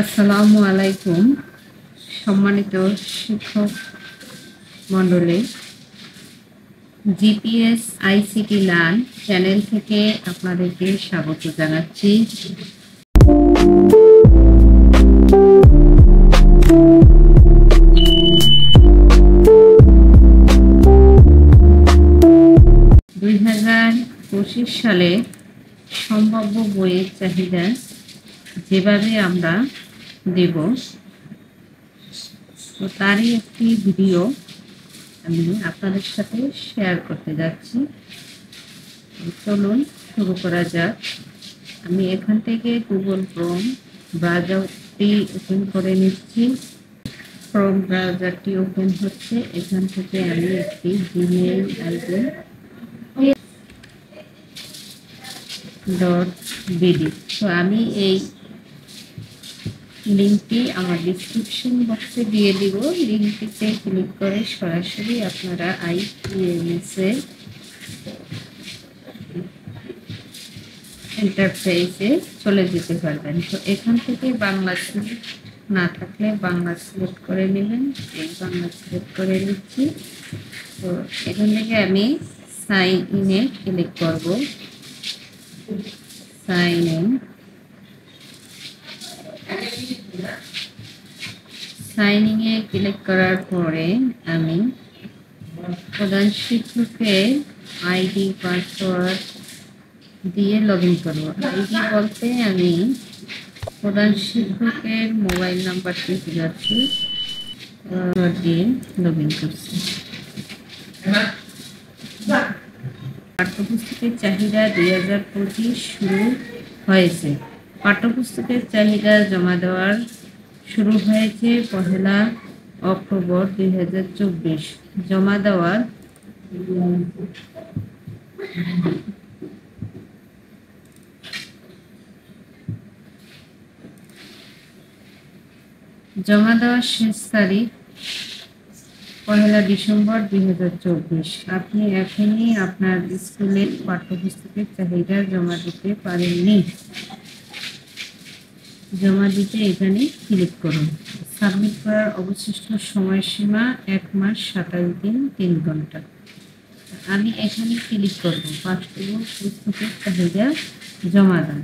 আসসালামু আলাইকুম সম্মানিত শিক্ষক মণ্ডলী, জিপিএস আইসিটি লার্ন চ্যানেল থেকে আপনাদেরকে স্বাগত জানাচ্ছি। সালে সম্ভাব্য বইয়ের চাহিদা যেভাবে আমরা দেব, তো তারই একটি ভিডিও আমি আপনাদের সাথে শেয়ার করতে যাচ্ছি। চলুন শুরু করা যাক। আমি এখান থেকে গুগল ক্রোম ব্রাউজারটি ওপেন করে নিচ্ছি। ক্রোম ব্রাউজারটি ওপেন হচ্ছে। এখান থেকে আমি একটি জিমেইল আইডি .bd, তো আমি এই লিঙ্কটি আমার ডিসক্রিপশন বক্সে দিয়ে দিব। লিঙ্কটিতে ক্লিক করে সরাসরি আপনারা আইপিএমএস এর ইন্টারফেসে চলে যেতে পারবেন। তো এখান থেকে বাংলা সিলেক্ট না থাকলে বাংলা সিলেক্ট করে নেবেন। এই বাংলা সিলেক্ট করে নিচ্ছি। তো এখান থেকে আমি সাইন ইনে ক্লিক করব। সাইন ইন, সাইনিং এ ক্লিক করার পরে আমি প্রধান শিক্ষকের আইডি পাসওয়ার্ড দিয়ে লগ ইন করবো। আইডি বলতে আমি প্রধান শিক্ষকের মোবাইল নাম্বারটি দিচ্ছি, দিয়ে লগ ইন করছি। পাঠ্যপুস্তকের চাহিদা 2025 শুরু হয়েছে। পাঠ্যপুস্তকের চাহিদা জমা দেওয়ার শুরু হয়েছে 1 অক্টোবর 2024। জমা দেওয়ার শেষ তারিখ 1 ডিসেম্বর 2024। আপনি এখনই আপনার স্কুলের পাঠ্যপুস্তকের চাহিদা জমা দিতে পারেননি। জমা দিতে এখানে ক্লিক করুন। সাবমিট করার অবশিষ্ট সময়সীমা 1 মাস 27 দিন 3 ঘন্টা। আমি এখানে ক্লিক করব। পাঠ্যপুস্তকের চাহিদা জমা দান।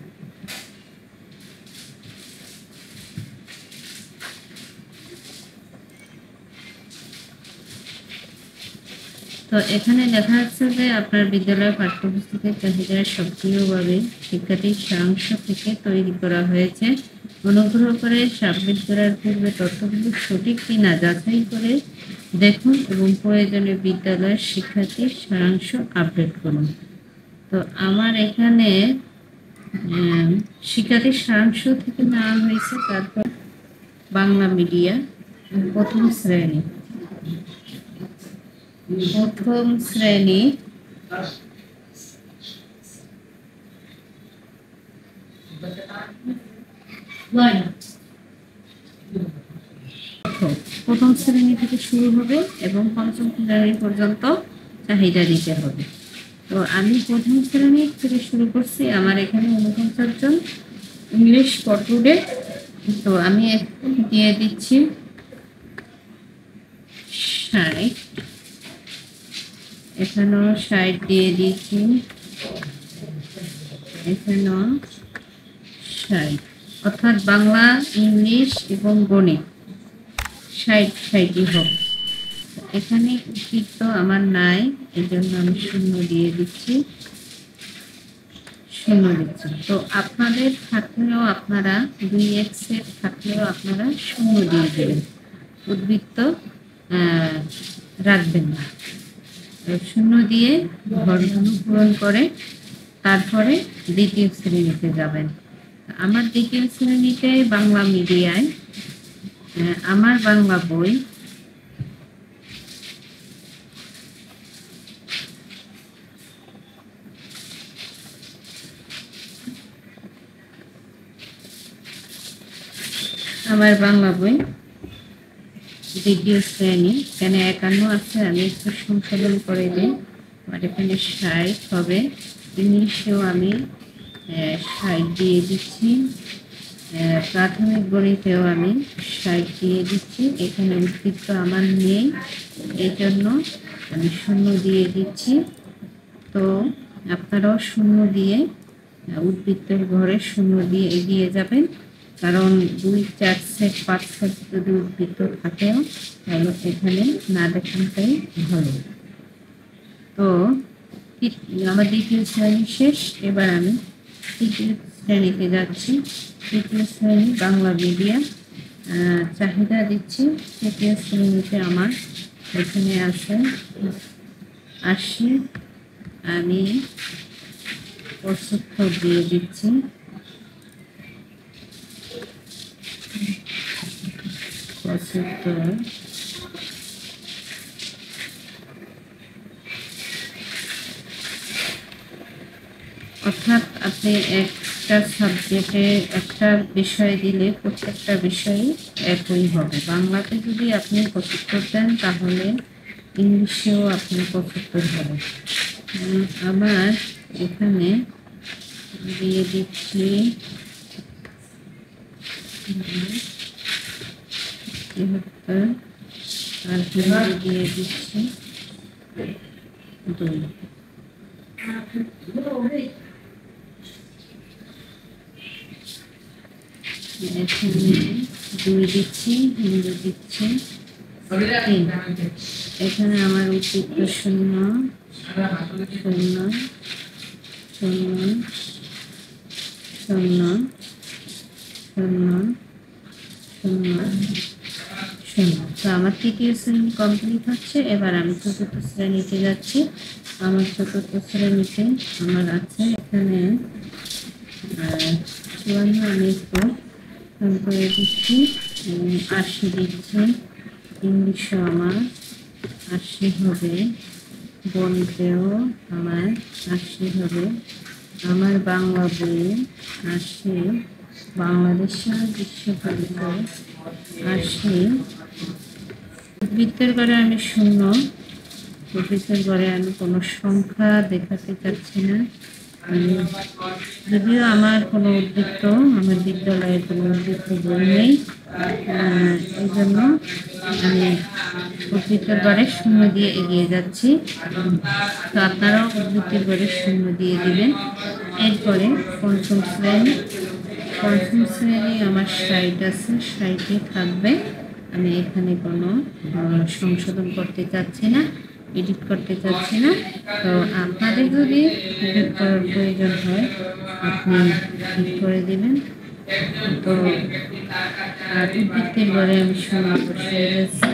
তো এখানে দেখা যাচ্ছে যে আপনার বিদ্যালয়ের পাঠ্যপুস্তকের চাহিদা সক্রিয়ভাবে শিক্ষার্থীর সারাংশ থেকে তৈরি করা হয়েছে। অনুগ্রহ করে সাবমিট করার পূর্বে তথ্যগুলো সঠিক কিনা যাচাই করে দেখুন এবং প্রয়োজনে বিদ্যালয়ের শিক্ষার্থীর সারাংশ আপডেট করুন। তো আমার এখানে শিক্ষার্থীর সারাংশ থেকে নেওয়া হয়েছে। তারপর বাংলা মিডিয়া প্রথম শ্রেণী প্রথম শ্রেণী থেকে শুরু হবে এবং পঞ্চম শ্রেণী পর্যন্ত চাহিদা দিতে হবে। তো আমি প্রথম শ্রেণী থেকে শুরু করছি। আমার এখানে 49 জন ইংলিশ পড়ুবে। তো আমি দিয়ে দিচ্ছি 60, এখানেও 60 দিয়ে দিচ্ছি, এখানেও 60, অর্থাৎ বাংলা, ইংলিশ এবং গণিত 60 হবে। এখানে উত্তর তো আমার নাই, এই জন্য আমি 0 দিয়ে দিচ্ছি। তো আপনাদের থাকলেও আপনারা 2x এর থাকলেও আপনারা 0 দিয়ে দেবেন, উদ্বৃত্ত রাখবেন না। 0 দিয়ে ঘরগুলো পূরণ করে তারপরে দ্বিতীয় শ্রেণীতে যাবেন। আমার দ্বিতীয় শ্রেণীতে বাংলা মিডিয়ায় আমার বাংলা বই দ্বিতীয় শ্রেণী, এখানে 51 আছে, আমি একটু সংশোধন করে দিই। আমার এখানে 60 হবে। ইংলিশেও আমি 60 দিয়ে দিচ্ছি। প্রাথমিক গণিতেও আমি 60 দিয়ে দিচ্ছি। এখানে উদ্বৃত্ত আমার নেই, এই জন্য আমি 0 দিয়ে দিচ্ছি। তো আপনারাও 0 দিয়ে উদ্বৃত্তের ঘরে 0 দিয়ে এগিয়ে যাবেন, কারণ 2, 4 সেট 5 সেট যদি উদ্বৃত্ত থাকেও তাহলে এখানে না দেখানটাই ভালো। তো আমার দ্বিতীয় শ্রেণী শেষ, এবার আমি তৃতীয় শ্রেণীতে যাচ্ছি। তৃতীয় শ্রেণী বাংলা মিডিয়াম, চাহিদা দিচ্ছি। তৃতীয় শ্রেণীতে আমার এখানে আছে 80, আমি 75 দিয়ে দিচ্ছি। 75, অর্থাৎ আপনি একটা সাবজেক্টে একটা বিষয় দিলে প্রত্যেকটা বিষয়ই একই হবে। বাংলাতে যদি আপনি 75 দেন তাহলে ইংলিশেও আপনি 75 হবে। আমার এখানে দিয়ে দিচ্ছি 73, আর হিন্দি দিয়ে দিচ্ছি 2। এখানে 2 দিচ্ছি, হিন্দি দিচ্ছি 3। এখানে আমার উদ্বৃত্ত 0, 0, 0, 0, 0, 0, 0। তো আমার তৃতীয় শ্রেণী কমপ্লিট হচ্ছে। এবার আমি চতুর্থ শ্রেণীতে যাচ্ছি। আমার চতুর্থ শ্রেণীতে আমার আছে এখানে 54, আমি করে দিচ্ছি 80 দিচ্ছি। ইংলিশও আমার 80 হবে, গণিতেও আমার 80 হবে, আমার বাংলা বইয়ে 80, বাংলাদেশের বিশ্ব পরিচয় 80। উদ্বৃত্তের ঘরে আমি 0, উদ্বৃত্তের ঘরে আমি কোনো সংখ্যা দেখাতে চাচ্ছি না। আমি যদিও আমার কোনো উদ্বৃত্ত, আমার বিদ্যালয়ের কোনো উদ্বৃত্ত বই নেই, এই জন্য আমি উদ্বৃত্তের ঘরে 0 দিয়ে এগিয়ে যাচ্ছি। তো আপনারাও উদ্বৃত্তের ঘরে 0 দিয়ে দিবেন। এরপরে পঞ্চম শ্রেণী, পঞ্চম শ্রেণী আমার 60 আছে, 60 থাকবে। আমি এখানে কোনো সংশোধন করতে চাচ্ছি না, এডিট করতে চাচ্ছি না। তো আপনাদের যদি এডিট করার প্রয়োজন হয় আপনি ঠিক করে দেবেন। তো আর উদ্বৃত্তের ঘরে আমি 0 বসিয়ে যাচ্ছি,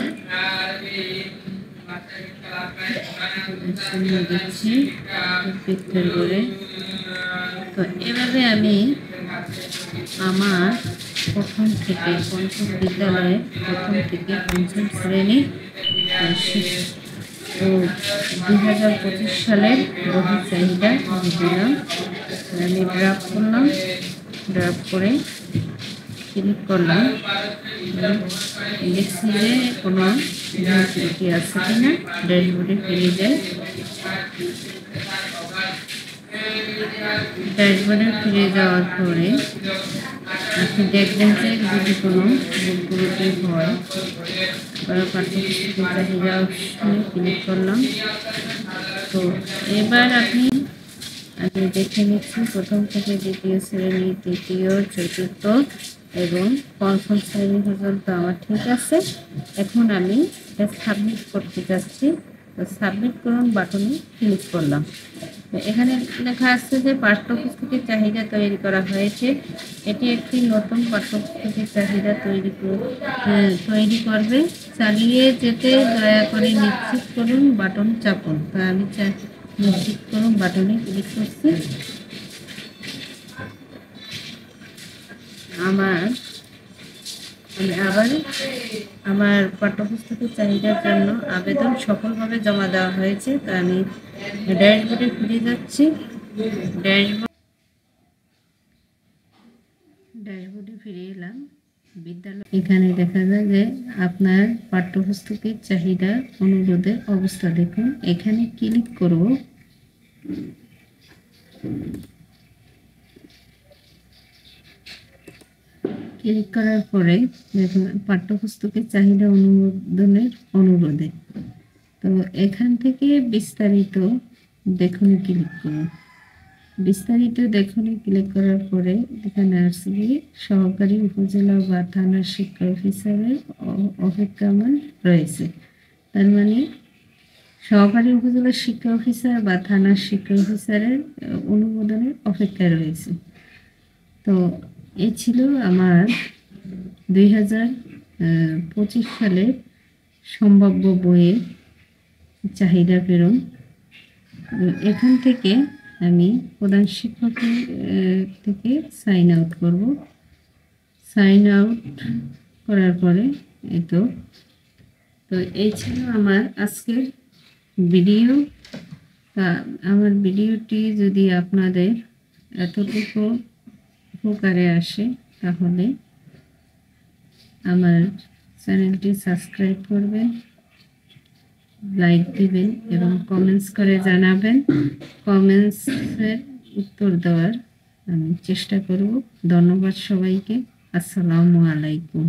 0 দিচ্ছি উদ্বৃত্তের ঘরে। তো এভাবে আমি আমার প্রথম থেকে পঞ্চম বিদ্যালয়ে প্রথম থেকে পঞ্চম শ্রেণী ও 2025 সালের বই চাহিদা আমি দিলাম। আমি ড্রাফট করলাম, ড্রাফট করে ক্লিক করলাম, দেখছি যে কোনো ত্রুটি আছে কিনা। ড্যাশবোর্ডে ফিরে যায়, ড্যাশবোর্ডে ফিরে যাওয়ার পরে আপনি দেখবেন যে যদি কোনো ভুল হয়, পাঠ্যপুস্তকের চাহিদা অপশনে ক্লিক করলাম। তো এবার আমি দেখে নিচ্ছি প্রথম থেকে দ্বিতীয় শ্রেণী, তৃতীয়, চতুর্থ এবং পঞ্চম শ্রেণী পর্যন্ত আমার ঠিক আছে। এখন আমি এটা সাবমিট করতে যাচ্ছি। তো সাবমিট করুন বাটনে ক্লিক করলাম। এখানে লেখা আছে যে পাঠ্যপুস্তকের চাহিদা তৈরি করা হয়েছে। এটি একটি নতুন পাঠ্যপুস্তকের চাহিদা তৈরি করবে। চালিয়ে যেতে দয়া করে নিশ্চিত করুন বাটন চাপুন। তো আমি নিশ্চিত করুন বাটনে ক্লিক করছি। আমার পাঠ্যপুস্তকের চাহিদার জন্য আবেদন সফলভাবে জমা দেওয়া হয়েছে। তো আমি ড্যাশবোর্ডে ফিরে যাচ্ছি। ড্যাশবোর্ডে ফিরে এলাম। বিদ্যালয় এখানে দেখা যায় যে আপনার পাঠ্যপুস্তকের চাহিদা অনুরোধের অবস্থা দেখুন। এখানে ক্লিক করব। ক্লিক করার পরে দেখুন পাঠ্যপুস্তকের চাহিদা অনুমোদনের অনুরোধে। তো এখান থেকে বিস্তারিত দেখুন ক্লিক করুন। বিস্তারিত দেখুন ক্লিক করার পরে এখানে আসবে সহকারী উপজেলা বা থানার শিক্ষা অফিসারের অপেক্ষমান রয়েছে। তার মানে সহকারী উপজেলা শিক্ষা অফিসার বা থানার শিক্ষা অফিসারের অনুমোদনের অপেক্ষায় রয়েছে। তো এই ছিল আমার 2025 সালের সম্ভাব্য বইয়ের চাহিদা প্রেরণ। এখান থেকে আমি প্রধান শিক্ষকের থেকে সাইন আউট করব। সাইন আউট করার পরে তো এই ছিল আমার আজকের ভিডিও। আমার ভিডিওটি যদি আপনাদের এতটুকু উপকারে আসে তাহলে আমার চ্যানেলটি সাবস্ক্রাইব করবেন, লাইক দিবেন এবং কমেন্টস করে জানাবেন। কমেন্টসের উত্তর দেওয়ার আমি চেষ্টা করব। ধন্যবাদ সবাইকে। আসসালামু আলাইকুম।